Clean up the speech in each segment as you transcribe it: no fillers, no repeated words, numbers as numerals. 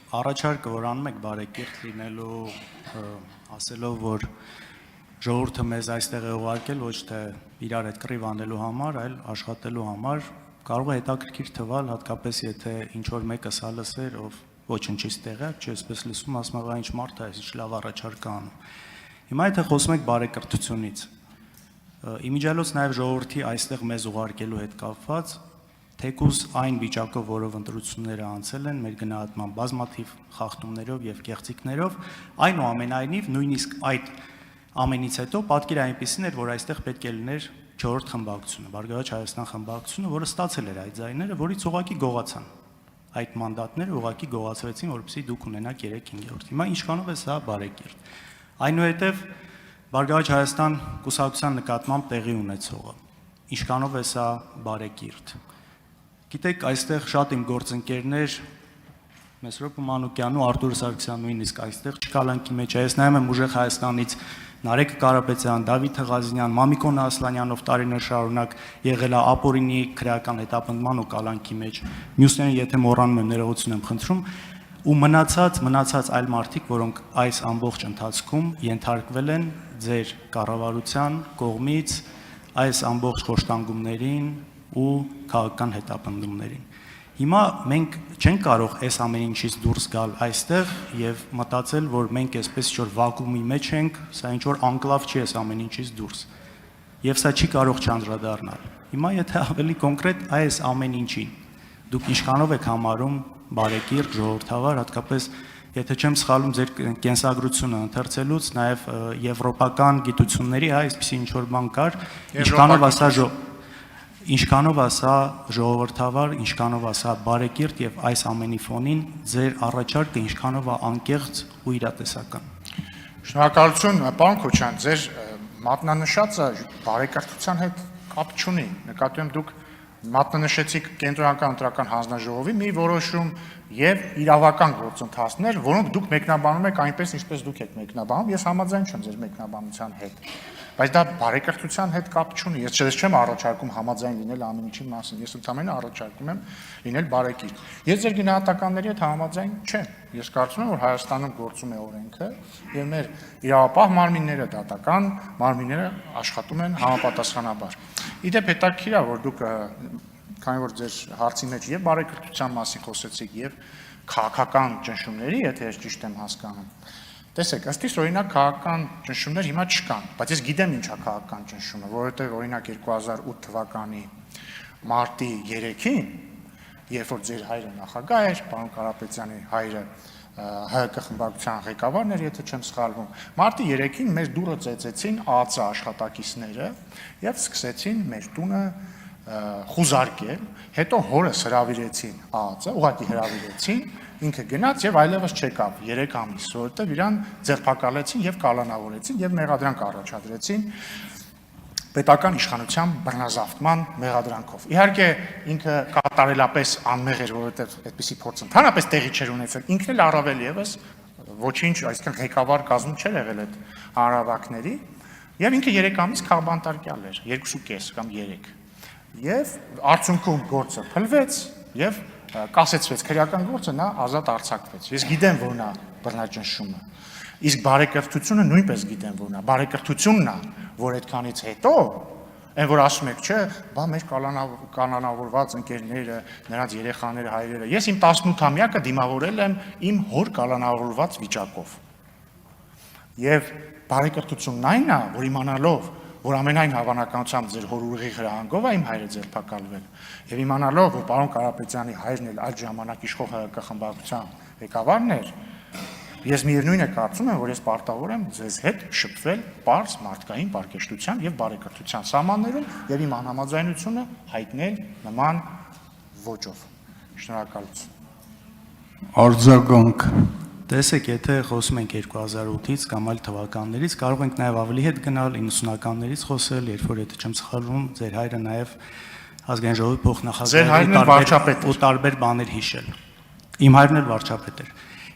առաջարկը, որ անում եք բարեկիրթ լինելու, ասելով, որ ժողովուրդը մեզ այստեղ է ուղարկել ոչ թե իրար հետ կռիվ անելու համար, այլ աշխատելու համար, կարող է հետաքրքիր թվալ, հատկապես եթե ինչ-որ մեկը սա լսեր, ով ոչնչից տեղյակ չի, այսպես լսում, ասում աղա ինչ մարդ է, ինչ լավ առաջարկ է անում։ Հիմա եթե խոսում եք բարեկրթությունից, իմիջիալոց նաև ժողովրդի այստեղ մեզ ուղարկելու հետ կապված, թեկուզ այն վիճակով, որով ընտրությունները անցել են, մեր գնահատման բազմաթիվ խախտումներով եւ կեղծիքներով, այնուամենայնիվ նույնիսկ այդ ամենից հետո պատկերը այնպեսին էր, որ այստեղ պետք է լիներ 4-րդ խմբակցությունը, Բարգավաճ Հայաստան խմբակցությունը, որը ստացել էր այդ ձայները, որից ուղղակի գողացան։ Այդ մանդատները ուղղակի գողացվեցին, որպեսզի դուք ունենաք 3/5։ Հիմա ինչքանով է սա բարեկիրթ։ Այնուհետև Բարգավաճ Հայաստան կուսակցության նկատմամբ տեղի ունեցողը։ Ինչքանով է սա բարեկիրթ։ Գիտեք, այստեղ շատ իմ գործընկերներ Մեսրոպ Մանուկյանը, Արտուր Սարգսյանը նույնիսկ այստեղ չկալանքի մեջ է։ Ես նայում եմ Ուժեղ Հայաստանից Նարեկ Կարապետյան, Դավիթ Ղազինյան, Մամիկոն Ասլանյանով տարիներ շարունակ եղել է ապօրինի քրեական հետապնդման ու կալանքի մեջ։ Մյուսներին եթե մոռանում եմ, ներողություն եմ խնդրում, ու մնացած այլ մարդիկ, որոնք այս ամբողջ ընթացքում ենթարկվել են ձեր կառավարության կողմից այս ամբողջ խոշտանգումներին ու քաղաքական հետապնդումներին։ Հիմա մենք չենք կարող այս ամեն ինչից դուրս գալ այստեղ եւ մտածել, որ մենք այսպես ինչ-որ վակուումի մեջ ենք, սա ինչ-որ անկլավ չի այս ամեն ինչից դուրս։ Եվ սա չի կարող չանդրադառնալ։ Հիմա եթե ավելի կոնկրետ այս ամեն ինչին դուք ինչքանով եք համարում բարեկիրթ, ժողովրդավար, հատկապես եթե չեմ սխալվում ձեր կենսագրությունը ընթերցելուց, նաև եվրոպական գիտությունների, այսպեսի ինչ-որ բան կար, ինչքանով ասա ժողովրդավար, ինչքանով ասա բարեկիրթ եւ այս ամենի ֆոնին ձեր առաջարկը ինչքանով է անկեղծ ու իրատեսական։ Շնորհակալություն, պարոն Քոչյան, ձեր մատնանշածը բարեկրթության հետ կապ չունի։ Նկատի եմ դուք մատնանշեցիք կենտրոնական ընտրական հանձնաժողովի մի որոշում եւ իրավական գործընթացներ, որոնք դուք մեկնաբանում եք այնպես, ինչպես դուք եք մեկնաբանում, ես համաձայն չեմ ձեր մեկնաբանության հետ։ Բայց դա բարեկրթության հետ կապ չունի։ Ես չեմ առաջարկում համաձայն լինել ամեն ինչի մասին։ Ես ընդհանրապես առաջարկում եմ լինել բարեկիրթ։ Ես ձեր գնահատականների հետ համաձայն չեմ։ Ես կարծում եմ, որ Հայաստանում գործում է օրենքը եւ մեր իրավապահ մարմինները, դատական մարմինները աշխատում են համապատասխանաբար։ Իդեպ հետաքրքիր է, որ դուք քանի որ ձեր հարցի մեջ եւ բարեկրթության մասին խոսեցիք եւ քաղաքական ճնշումների, եթե ես ճիշտ եմ հասկանում։ Տեսեք, ըստ իս օրինակ քաղաքական ճնշումներ հիմա չկան, բայց ես գիտեմ ինչ է քաղաքական ճնշումը, որովհետև օրինակ 2008 թվականի մարտի 3-ին, երբ որ ձեր հայրը նախագահ էր, պարոն Կարապետյանի հայրը ՀՀԿ խմբակցության ղեկավարն էր, եթե չեմ սխալվում, մարտի 3-ին մեր դուռը ծեծեցին ԱԱԾ աշխատակիցները եւ սկսեցին մեր տունը խուզարկել, հետո հորս հրավիրեցին ԱԱԾ, ուղղակի հրավիրեցին, ինքը գնաց եւ այլևս չեկավ 3 ամիս, որովհետեւ իրան ձերբակալեցին եւ կալանավորեցին եւ մեղադրանք առաջադրեցին պետական իշխանության բռնազավթման մեղադրանքով։ Իհարկե ինքը կատարելապես անմեղ էր, որովհետեւ այդպիսի փորձ ընդհանրապես տեղի չէր ունեցել, ինքն էլ առավել եւս ոչինչ, այսինքն ղեկավար կազմում չէր եղել այդ հանրավակների եւ ինքը 3 ամիս քաղբանտարկյալ էր, 2.5 կամ 3։ Եվ արդյունքում գործը փլվեց եւ կասեցվեց քրեական գործը, նա ազատ արձակվեց։ Ես գիտեմ, որ նա բռնաճնշում է։ Իսկ բարեկրթությունը նույնպես գիտեմ, որ նա բարեկրթությունն է, որ այդքանից հետո, այն որ ասում եք, չէ, բա մեր կանանավորված ընկերները, նրանց երեխաները, հայրերը, ես իմ 18-ամյակը դիմավորել եմ իմ հոր կանանավորված վիճակով։ Եվ բարեկրթությունն այն է, որ իմանալով որ ամենայն հավանականությամբ ձեր հոր ուղիղ հրահանգով է իմ հայրը ձերբակալվել եւ իմանալով որ պարոն Կարապետյանի հայրն էլ այդ ժամանակ իշխող ՀՀԿ խմբակցության ղեկավարն էր ես միևնույն է կարծում եմ որ ես պարտավոր եմ ձեզ հետ շփվել պարզ մարդկային պարկեշտության եւ բարեկրթության սահմաններում եւ իմ անհամաձայնությունը հայտնել նման ոճով շնորհակալություն արձագանք Տեսեք, եթե խոսում ենք 2008-ից կամ այլ թվականներից, կարող ենք նաև ավելի հետ գնալ 90-ականներից խոսել, երբ որ եթե չեմ սխալվում, ձեր հայրը նաև ազգային ժողովի փոխնախագահ ու տարբեր բաներ հիշել։ Իմ հայրն էլ վարչապետ էր։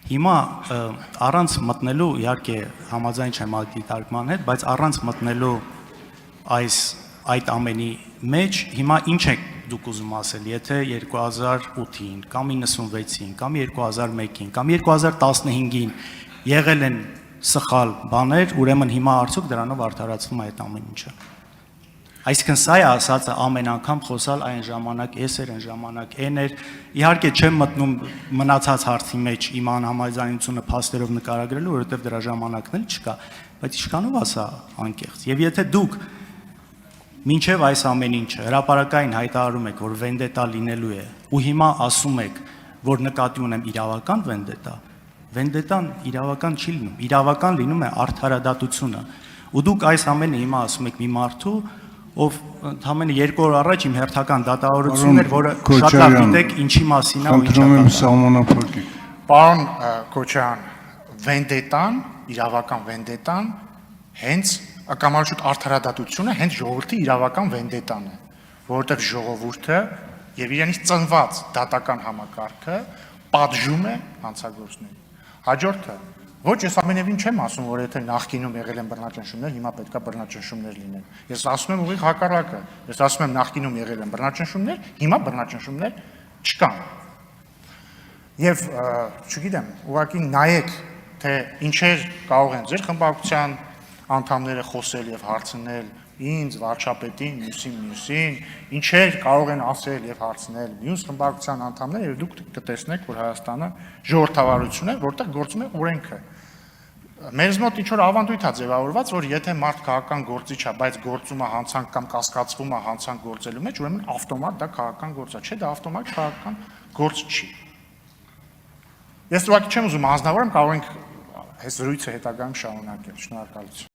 Հիմա առանց մտնելու, իհարկե համաձայն չեմ այդ դիտարկման հետ, բայց առանց մտնելու այդ ամենի մեջ հիմա ինչ եք դուք ուզում ասել, եթե 2008-ին կամ 96-ին կամ 2001-ին կամ 2015-ին եղել են սխալ բաներ, ուրեմն հիմա արդյոք դրանով արդարացվում է այդ ամեն ինչը։ Այսինքն սա է ասածը ամեն անգամ խոսալ այն ժամանակ S էր, այն ժամանակ N էր։ Իհարկե չեմ մտնում մնացած հարցի մեջ իմ անհամաձայնությունը փաստերով նկարագրելու, որովհետև դրա ժամանակն էլ չկա, բայց ինչքանով ասա անկեղծ։ Եվ եթե դուք մինչև այս ամեն ինչը հրապարակային հայտարարում եք, որ վենդետա լինելու է, ու հիմա ասում եք, որ նկատի ունեմ իրավական վենդետա, վենդետան իրավական չի լինում, իրավական լինում է արդարադատությունը։ Ու դուք այս ամենը հիմա ասում եք մի մարդու, ով ընդամենը 2 օր առաջ իմ հերթական դատավորությունն էր, որը շատ լավ գիտեք ինչի մասին է ու ինչա Խնդրում եմ սահմանափակեք։ Պարոն Քոչարյան, վենդետան, իրավական վենդետան հենց ակամարշուտ արդարադատությունը հենց ժողովրդի իրավական վենդետան է, որովհետև ժողովուրդը եւ իրենից ծնված դատական համակարգը պատժում է հանցագործներին։ Հաջորդը, ոչ ես ամենևին չեմ ասում, որ եթե նախկինում եղել են բռնաճնշումներ, հիմա պետքա բռնաճնշումներ լինեն։ Ես ասում եմ ուղիղ հակառակը։ Ես ասում եմ նախկինում եղել են բռնաճնշումներ, հիմա բռնաճնշումներ չկան։ Եվ չգիտեմ, ուղղակի նայեք, թե ինչեր կարող են ձեր խմբակցության անդամները խոսել եւ հարցնել ինձ, վարչապետին, մյուսին, ինչեր կարող են ասել եւ հարցնել մյուս խմբակցության անդամները եւ դուք կտեսնեք, որ Հայաստանը ժողովրդավարություն է, որտեղ գործում է օրենքը։ Մեզ մոտ ինչ-որ ավանդույթ է ձևավորված, որ եթե մարդ քաղաքական գործիչ է, բայց գործում է հանցանք կամ կասկածվում է հանցանք գործելու մեջ, ուրեմն ավտոմատ դա քաղաքական գործ է, չէ, դա ավտոմատ քաղաքական գործ չի։ Ես ուղղակի չեմ ուզում հանձնավորեմ, կարող ենք այս զրույցը հետագայում շարունակել։ Շնորհակալություն։